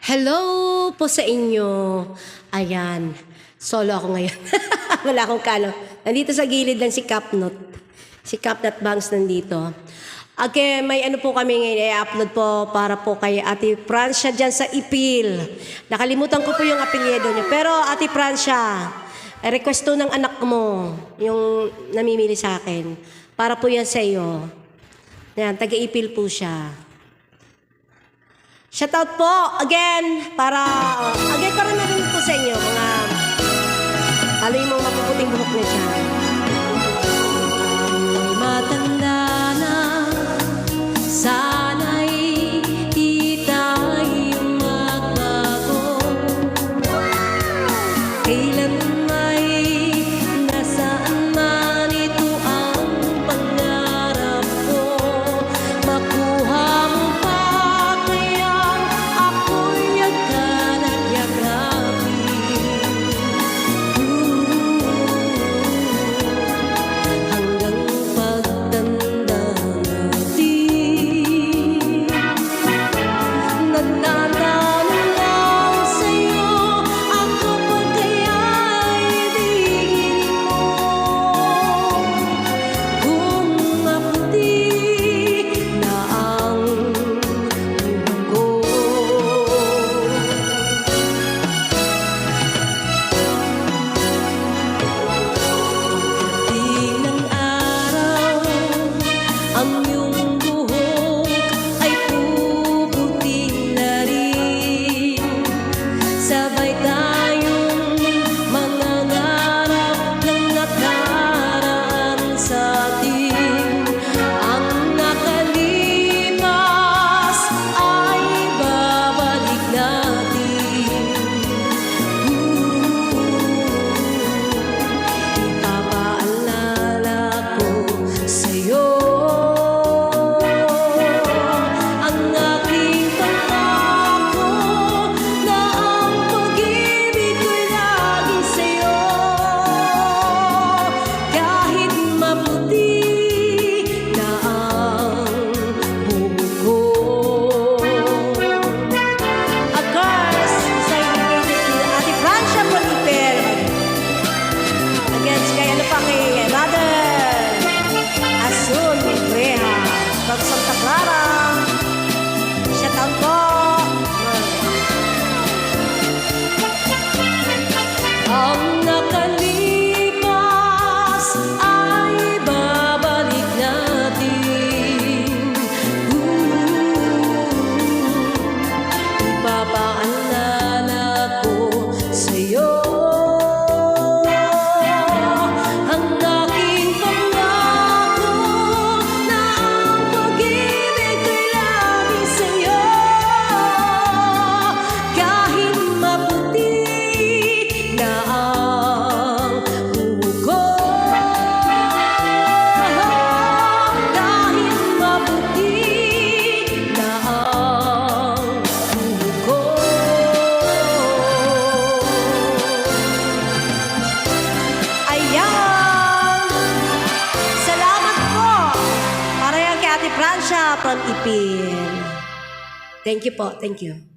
Hello po sa inyo. Ayan, solo ako ngayon. Wala akong kano. Nandito sa gilid lang si Capnut. Si Capnut Banks nandito. Okay, may ano po kami ngayon, i-upload po para po kay Ate Francia dyan sa Ipil. Nakalimutan ko po yung apelyido niya. Pero Ate Francia, request to ng anak mo, yung namimili sa akin. Para po yan sa iyo. Yan, taga-Ipil po siya. Shoutout po again para narinig po sa inyo mga taloy mong mapuputing buhok na siya. Matanda na, sana'y di tayo magbago. Kailan may nasaan man ito ang pangarap ko, makuha mo pa kayang ako'y yakan at yakapin. Hanggang pagtanda natin, nagtatanong lang sa'yo, ako pa kaya'y ibigin mo? Kung maputi na ang buhok ko. Pagdating ng araw, ang iyong buhok ay puputi na rin. Sabay tayong mangangarap ng nakaraan sa atin. Ang nakalipas ay babalik natin. Ipapaalala ko sa'yo ang aking pangako na ang pag-ibig ko'y lagi sa'yo. Kahit maputi na ang buhok ko. Of course, sa Ate Francia Ipil. Against kay ano pa kay Mother Asun Breha from Santa Clara. Shout out po. Ang nakalipas ay babalik natin. Ipapaalala ko sa'yo ang aking pangako na ang pag-ibig ko'y lagi sa'yo. Kahit maputi na ang buhok ko. Kahit maputi na ang buhok ko. Ayan! Salamat po! Para yan kay Ate Francia from Ipil. Thank you po. Thank you.